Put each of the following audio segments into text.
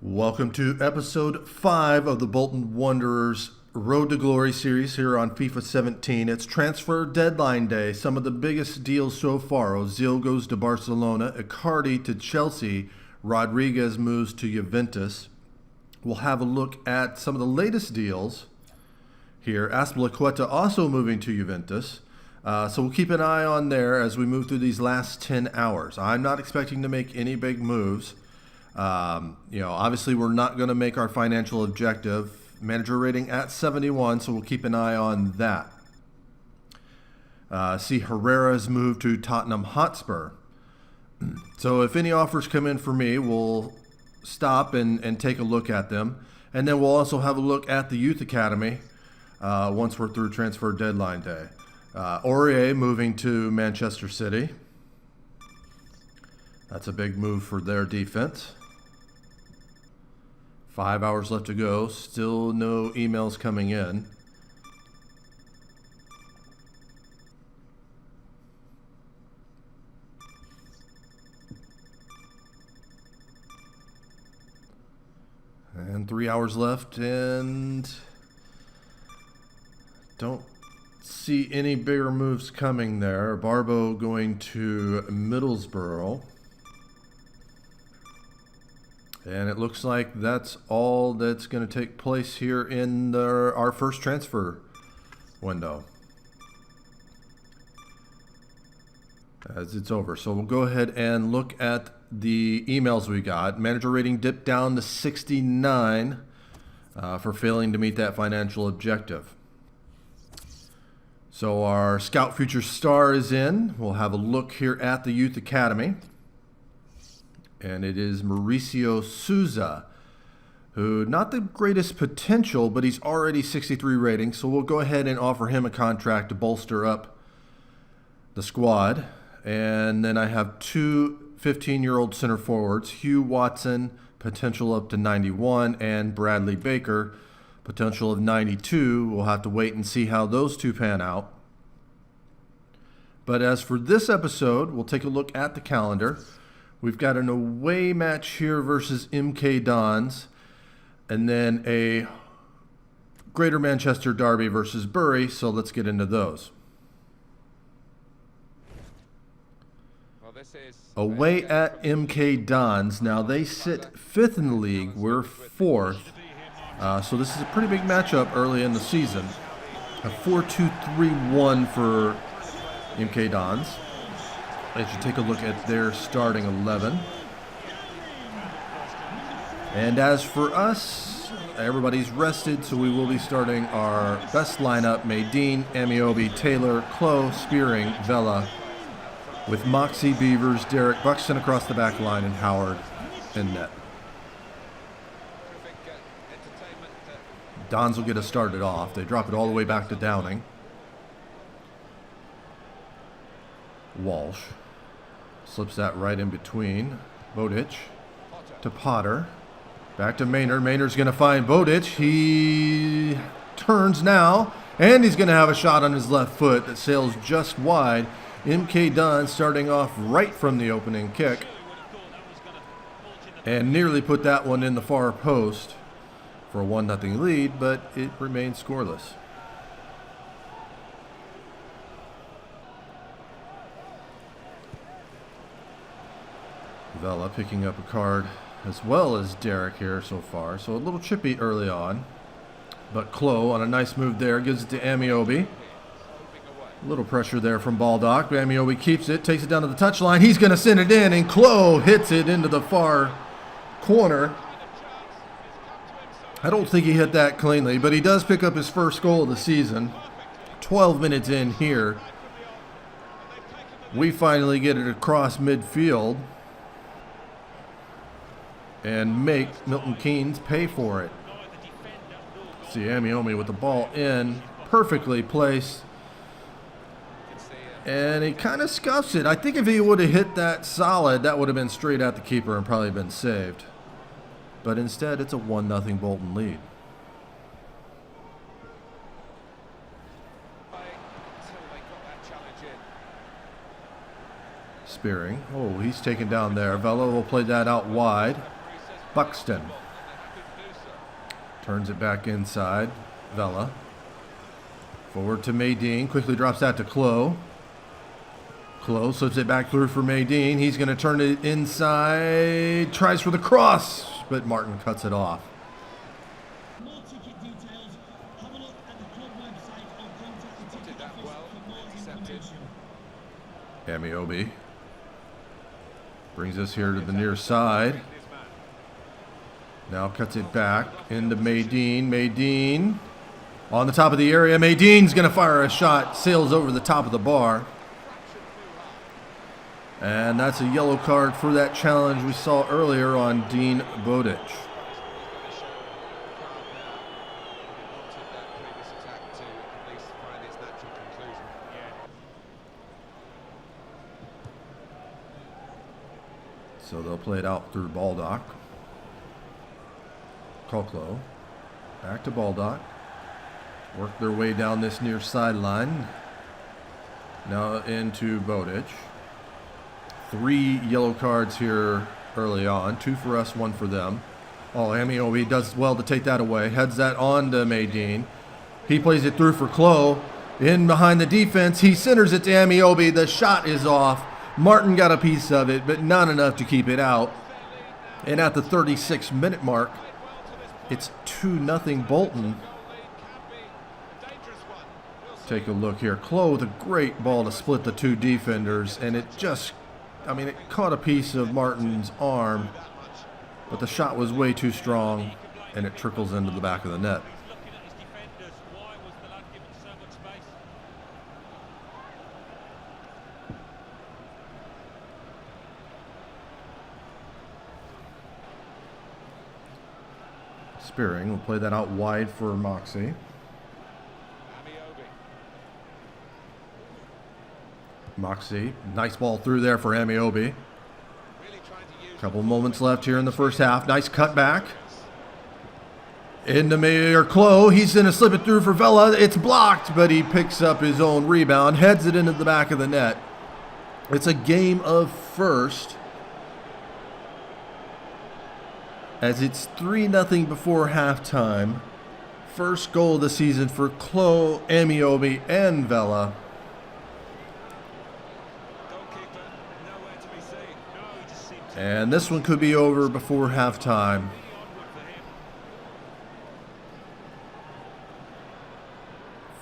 Welcome to episode 5 of the Bolton Wanderers Road to Glory series here on FIFA 17. It's transfer deadline day. Some of the biggest deals so far. Ozil goes to Barcelona, Icardi to Chelsea, Rodriguez moves to Juventus. We'll have a look at some of the latest deals here. Azpilicueta also moving to Juventus. So we'll keep an eye on there as we move through these last 10 hours. I'm not expecting to make any big moves. Obviously we're not going to make our financial objective. Manager rating at 71, so we'll keep an eye on that. See Herrera's move to Tottenham Hotspur. So if any offers come in for me, we'll stop and take a look at them. And then we'll also have a look at the Youth Academy once we're through transfer deadline day. Aurier moving to Manchester City. That's a big move for their defense. 5 hours left to go. Still no emails coming in. And 3 hours left, and don't see any bigger moves coming there. Barbo going to Middlesbrough. And it looks like that's all that's going to take place here in our first transfer window as it's over. So we'll go ahead and look at the emails we got. Manager rating dipped down to 69 for failing to meet that financial objective. So our Scout Future Star is in. We'll have a look here at the Youth Academy. And it is Mauricio Souza, who not the greatest potential, but he's already 63 rating. So we'll go ahead and offer him a contract to bolster up the squad. And then I have two 15-year-old center forwards, Hugh Watson, potential up to 91, and Bradley Baker, potential of 92. We'll have to wait and see how those two pan out. But as for this episode, we'll take a look at the calendar. We've got an away match here versus MK Dons, and then a Greater Manchester Derby versus Bury, so let's get into those. Away at MK Dons. Now they sit 5th in the league, we're 4th. So this is a pretty big matchup early in the season. A 4-2-3-1 for MK Dons. As you take a look at their starting 11. And as for us, everybody's rested, so we will be starting our best lineup. Maydeen, Amiobi, Taylor, Klo, Spearing, Vela, with Moxie, Beavers, Derek, Buxton across the back line, and Howard in net. Dons will get us started off. They drop it all the way back to Downing. Walsh slips that right in between. Bodic to Potter. Back to Maynard. Maynard's going to find Bodic. He turns now, and he's going to have a shot on his left foot that sails just wide. MK Dunn starting off right from the opening kick and nearly put that one in the far post for a 1-0 lead, but it remains scoreless. Vela picking up a card as well as Derek here so far. So a little chippy early on. But Klo on a nice move there gives it to Amiobi. A little pressure there from Baldock. Amiobi keeps it, takes it down to the touchline. He's going to send it in, and Klo hits it into the far corner. I don't think he hit that cleanly, but he does pick up his first goal of the season. 12 minutes in here. We finally get it across midfield and make Milton Keynes pay for it. See Amiomi with the ball in, perfectly placed. And he kind of scuffs it. I think if he would have hit that solid, that would have been straight at the keeper and probably been saved. But instead, it's a 1-0 Bolton lead. Spearing. Oh, he's taken down there. Vela will play that out wide. Buxton Turns it back inside. Vela. Forward to Maydeen. Quickly drops that to Klo. Klo slips it back through for Maydeen. He's going to turn it inside. Tries for the cross, but Martin cuts it off. Amiobi brings us here to the near side. Now cuts it back into Maydeen. Maydeen on the top of the area. Maydeen's going to fire a shot. Sails over the top of the bar. And that's a yellow card for that challenge we saw earlier on Dean Bodic. So they'll play it out through Baldock. Koklo. Back to Baldock. Work their way down this near sideline. Now into Bodic. 3 yellow cards here early on. 2 for us, 1 for them. Oh, Amiobi does well to take that away. Heads that on to Maydeen. He plays it through for Klo. In behind the defense. He centers it to Amiobi. The shot is off. Martin got a piece of it, but not enough to keep it out. And at the 36-minute mark, it's 2-0 Bolton. Take a look here. Klo with a great ball to split the 2 defenders, and it just, it caught a piece of Martin's arm, but the shot was way too strong, and it trickles into the back of the net. Spearing will play that out wide for Moxie. Moxie, nice ball through there for Amiobi. Couple moments left here in the first half. Nice cutback. Into Klo. He's going to slip it through for Vela. It's blocked, but he picks up his own rebound, heads it into the back of the net. It's a game of first, as it's 3-0 before halftime. First goal of the season for Klo, Amiobi, and Vela. And this one could be over before halftime.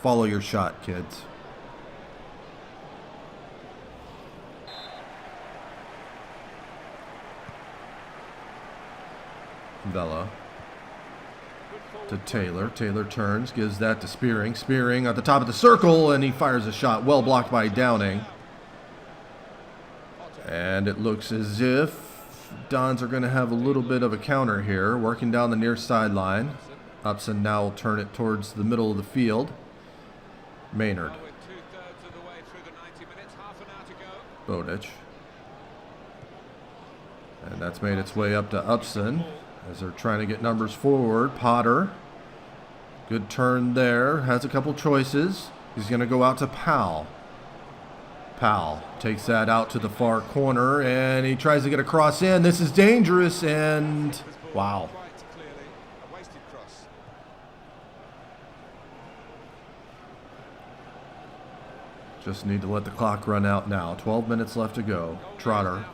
Follow your shot, kids. Vela to Taylor. Taylor turns, gives that to Spearing. Spearing at the top of the circle, and he fires a shot. Well blocked by Downing. And it looks as if Dons are going to have a little bit of a counter here, working down the near sideline. Upson now will turn it towards the middle of the field. Maynard. Bodic. And that's made its way up to Upson as they're trying to get numbers forward. Potter. Good turn there. Has a couple choices. He's going to go out to Powell. Powell takes that out to the far corner, and he tries to get a cross in. This is dangerous, and wow. Just need to let the clock run out now. 12 minutes left to go. Trotter.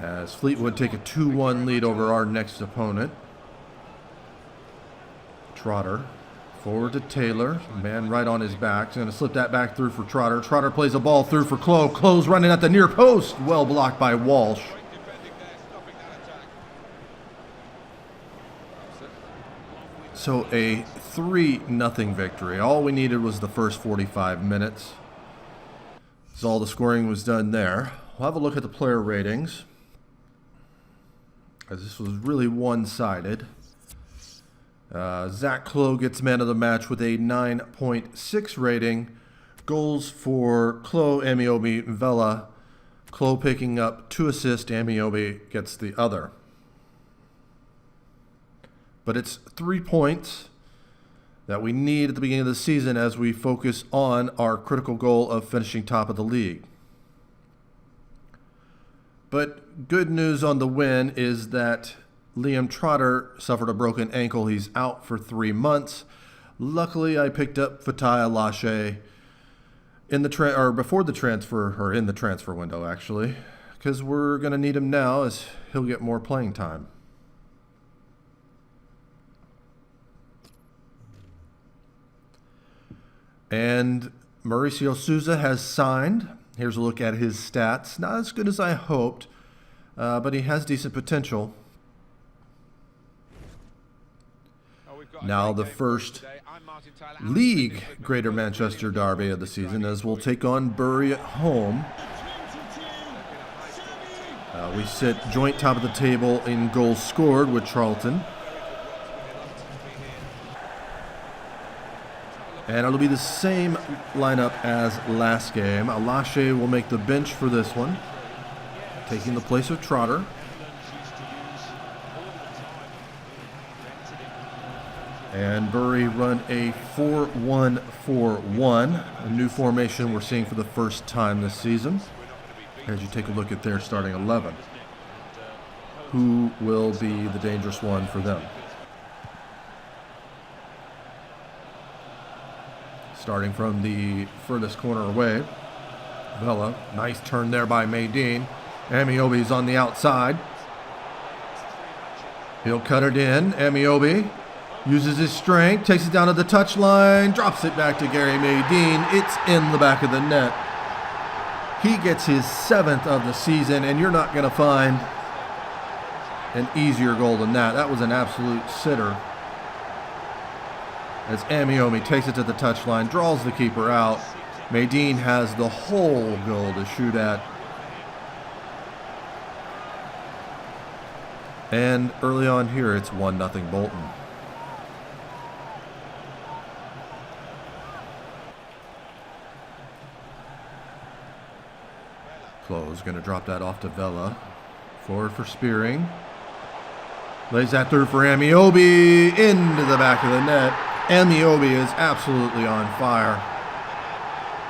As Fleetwood take a 2-1 lead over our next opponent. Trotter. Forward to Taylor. Man right on his back. He's going to slip that back through for Trotter. Trotter plays a ball through for Klo. Klo's running at the near post. Well blocked by Walsh. So a 3-0 victory. All we needed was the first 45 minutes. So all the scoring was done there. We'll have a look at the player ratings, as this was really one-sided. Zach Klo gets man of the match with a 9.6 rating. Goals for Klo, Amiobi, Vela. Klo picking up 2 assists. Amiobi gets the other. But it's 3 points that we need at the beginning of the season as we focus on our critical goal of finishing top of the league. But good news on the win is that Liam Trotter suffered a broken ankle. He's out for 3 months. Luckily, I picked up Fatai Alashe in the before the transfer, or in the transfer window actually, because we're going to need him now as he'll get more playing time. And Mauricio Souza has signed. Here's a look at his stats. Not as good as I hoped, but he has decent potential. Now the first league Greater Manchester derby of the season, as we'll take on Bury at home. We sit joint top of the table in goals scored with Charlton. And it'll be the same lineup as last game. Alashe will make the bench for this one, taking the place of Trotter. And Bury run a 4-1-4-1, a new formation we're seeing for the first time this season. As you take a look at their starting 11, who will be the dangerous one for them? Starting from the furthest corner away, Vela, nice turn there by Maydeen. Amiobi's on the outside. He'll cut it in. Amiobi uses his strength, takes it down to the touchline, drops it back to Gary Maydeen. It's in the back of the net. He gets his 7th of the season, and you're not going to find an easier goal than that. That was an absolute sitter. As Amiobi takes it to the touchline, draws the keeper out. Maydeen has the whole goal to shoot at. And early on here, it's 1-0 Bolton. Close, going to drop that off to Vela. Forward for Spearing. Lays that through for Amiobi into the back of the net. Amiobi is absolutely on fire.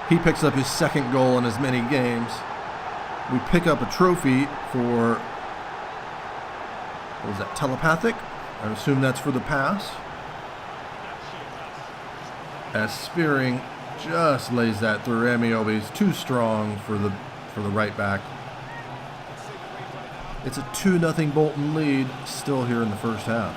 He picks up his 2nd goal in as many games. We pick up a trophy for, what was that, telepathic? I assume that's for the pass. As Spearing just lays that through. Amiobi's too strong for the right back. It's a 2-0 Bolton lead still here in the first half.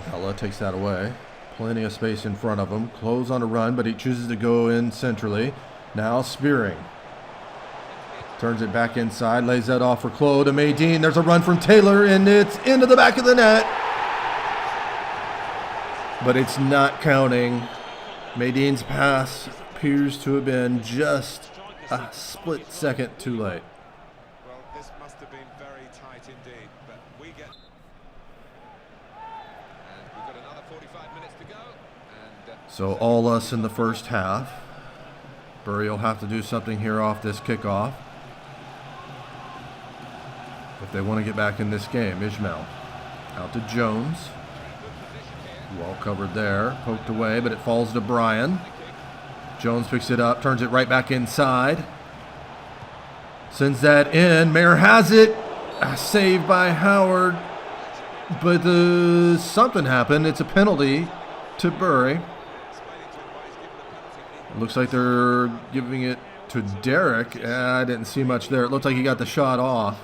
Vela takes that away. Plenty of space in front of him. Close on a run, but he chooses to go in centrally. Now Spearing. Turns it back inside, lays that off for Claude to Maydeen. There's a run from Taylor, and it's into the back of the net. But it's not counting. Maydeen's pass appears to have been just a split second too late. Well, this must have been very tight indeed, but we get... And we've got another 45 minutes to go. And, so all us in the first half. Bury will have to do something here off this kickoff if they want to get back in this game. Ismail out to Jones. Well covered there, poked away, but it falls to Brian. Jones picks it up, turns it right back inside. Sends that in. Mayer has it. Saved by Howard. But something happened. It's a penalty to Bury. Looks like they're giving it to Derek. I didn't see much there. It looked like he got the shot off.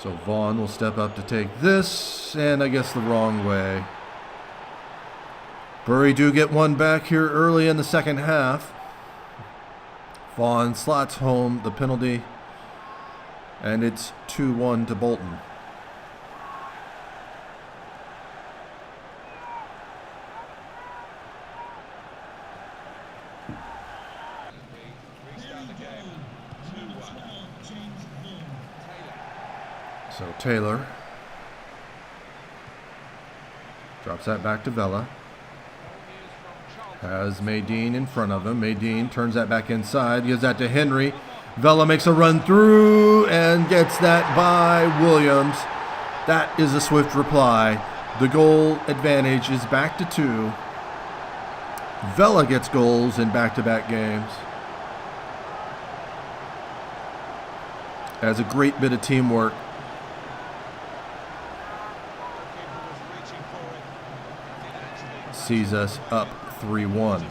So Vaughn will step up to take this, and I guess the wrong way. Bury do get one back here early in the second half. Vaughn slots home the penalty, and it's 2-1 to Bolton. So Taylor drops that back to Vela. Has Maydeen in front of him. Maydeen turns that back inside. Gives that to Henry. Vela makes a run through and gets that by Williams. That is a swift reply. The goal advantage is back to 2. Vela gets goals in back-to-back games. Has a great bit of teamwork. Sees us up 3-1.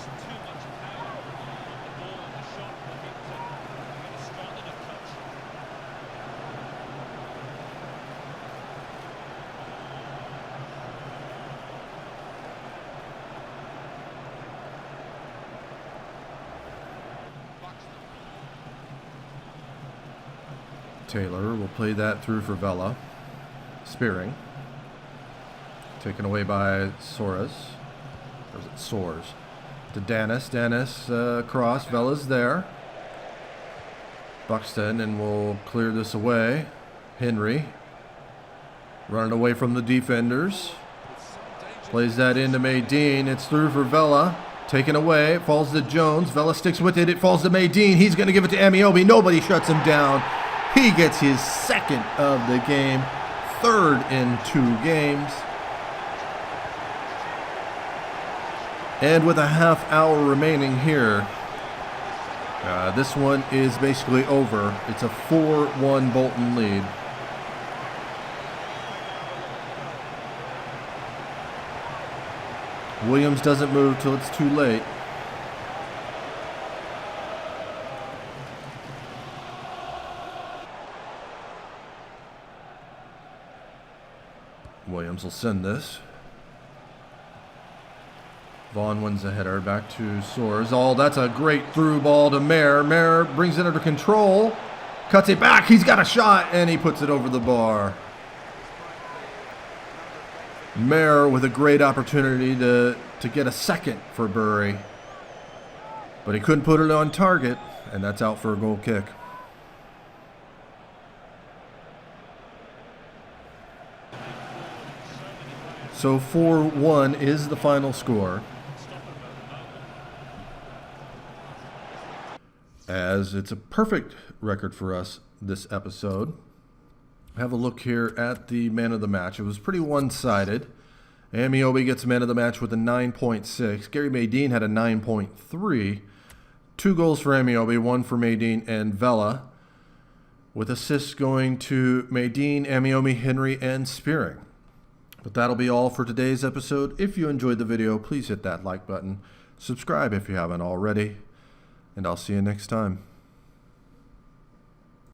Taylor will play that through for Vela. Spearing. Taken away by Soares. Or is it Soares? To Dennis. Dennis across. Vela's there. Buxton, and we'll clear this away. Henry. Running away from the defenders. Plays that into Maydeen. It's through for Vela. Taken away. It falls to Jones. Vela sticks with it. It falls to Maydeen. He's going to give it to Amiobi. Nobody shuts him down. He gets his second of the game. Third in 2 games. And with a half hour remaining here, this one is basically over. It's a 4-1 Bolton lead. Williams doesn't move till it's too late. Williams will send this. Vaughn wins the header. Back to Soares. Oh, that's a great through ball to Mayer. Mayer brings it under control. Cuts it back. He's got a shot, and he puts it over the bar. Mayer with a great opportunity to get a second for Bury. But he couldn't put it on target, and that's out for a goal kick. So 4-1 is the final score. As it's a perfect record for us this episode. Have a look here at the man of the match. It was pretty one-sided. Amiobi gets man of the match with a 9.6. Gary Maydeen had a 9.3. 2 goals for Amiobi, 1 for Maydeen and Vela, with assists going to Maydeen, Amiobi, Henry, and Spearing. But that'll be all for today's episode. If you enjoyed the video, please hit that like button. Subscribe if you haven't already. And I'll see you next time.